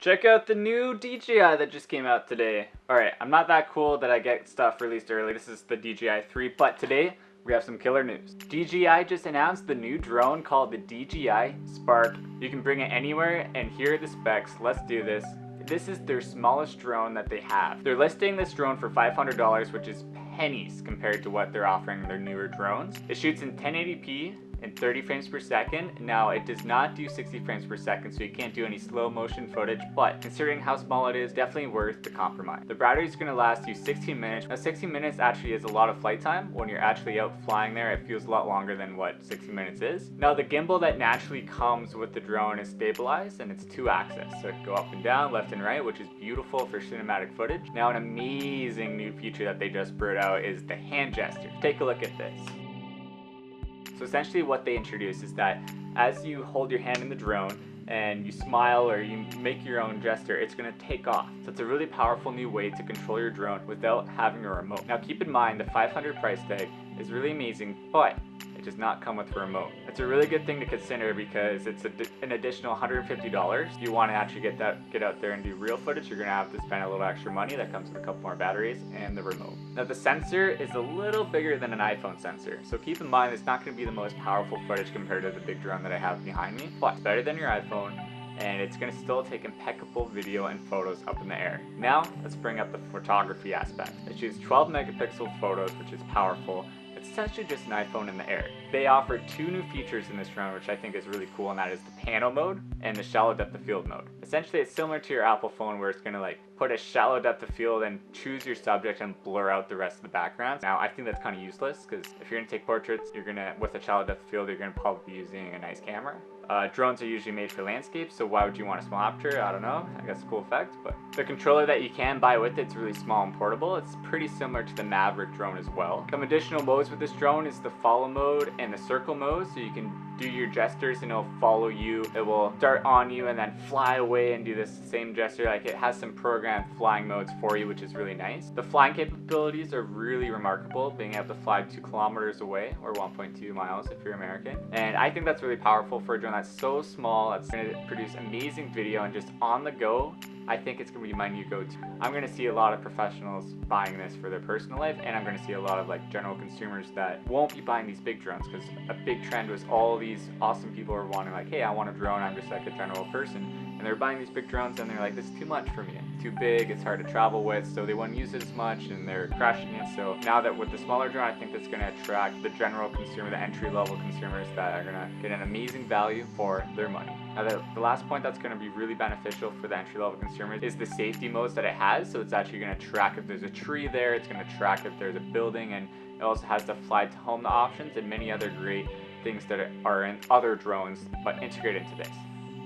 Check out the new DJI that just came out today. Alright, I'm not that cool that I get stuff released early. This is the DJI 3, but today we have some killer news. DJI just announced the new drone called the DJI Spark. You can bring it anywhere, and here are the specs. Let's do this. This is their smallest drone that they have. They're listing this drone for $500, which is pennies compared to what they're offering their newer drones. It shoots in 1080p and 30 frames per second. Now, it does not do 60 frames per second, so you can't do any slow motion footage, but considering how small it is, definitely worth the compromise. The battery is going to last you 16 minutes. Now, 16 minutes actually is a lot of flight time. When you're actually out flying there, it feels a lot longer than what 16 minutes is. Now, the gimbal that naturally comes with the drone is stabilized, and it's 2-axis, so it can go up and down, left and right, which is beautiful for cinematic footage. Now, an amazing new feature that they just brought out is the hand gesture. Take a look at this. So essentially what they introduce is that as you hold your hand in the drone and you smile or you make your own gesture, it's going to take off. So it's a really powerful new way to control your drone without having a remote. Now keep in mind the $500 price tag is really amazing, but it does not come with a remote. It's a really good thing to consider because it's an additional $150. If you want to actually get out there and do real footage, you're going to have to spend a little extra money. That comes with a couple more batteries and the remote. Now the sensor is a little bigger than an iPhone sensor, so keep in mind it's not going to be the most powerful footage compared to the big drone that I have behind me, but it's better than your iPhone, and it's going to still take impeccable video and photos up in the air. Now let's bring up the photography aspect. It shoots 12 megapixel photos, which is powerful. It's essentially just an iPhone in the air. They offer 2 new features in this drone, which I think is really cool, and that is the pano mode and the shallow depth of field mode. Essentially, it's similar to your Apple phone where it's going to like put a shallow depth of field and choose your subject and blur out the rest of the background. Now, I think that's kind of useless because if you're going to take portraits, with a shallow depth of field, you're going to probably be using a nice camera. Drones are usually made for landscapes, so why would you want a small aperture? I don't know. I guess it's a cool effect, but the controller that you can buy with it's really small and portable. It's pretty similar to the Maverick drone as well. Some additional modes with this drone is the follow mode and the circle mode, so you can do your gestures and it'll follow you. It will start on you and then fly away and do this same gesture. Like, it has some programmed flying modes for you, which is really nice. The flying capabilities are really remarkable, being able to fly 2 kilometers away, or 1.2 miles if you're American. And I think that's really powerful for a drone that's so small. That's going to produce amazing video and just on the go. I think it's going to be my new go-to. I'm going to see a lot of professionals buying this for their personal life, and I'm going to see a lot of like general consumers that won't be buying these big drones, because a big trend was all these awesome people are wanting like, hey, I want a drone, I'm just like a general person. And they're buying these big drones and they're like, this is too much for me. It's too big, it's hard to travel with, so they wouldn't use it as much and they're crashing it. So now that with the smaller drone, I think that's going to attract the general consumer, the entry-level consumers that are going to get an amazing value for their money. Now the last point that's going to be really beneficial for the entry-level consumers is the safety modes that it has. So it's actually going to track if there's a tree there, it's going to track if there's a building, and it also has the fly to home options and many other great things that are in other drones but integrated into this.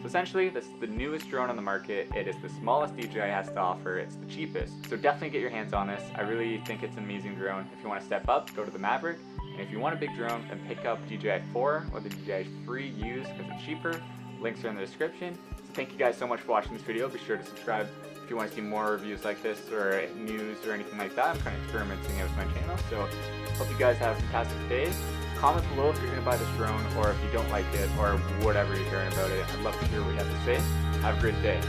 So essentially, this is the newest drone on the market. It is the smallest DJI has to offer. It's the cheapest. So definitely get your hands on this. I really think it's an amazing drone. If you want to step up, go to the Maverick. And if you want a big drone, then pick up DJI 4 or the DJI 3 used because it's cheaper. Links are in the description. So thank you guys so much for watching this video. Be sure to subscribe if you want to see more reviews like this or news or anything like that. I'm kind of experimenting with my channel. So hope you guys have a fantastic day. Comment below if you're going to buy this drone or if you don't like it or whatever you're hearing about it. I'd love to hear what you have to say. Have a great day.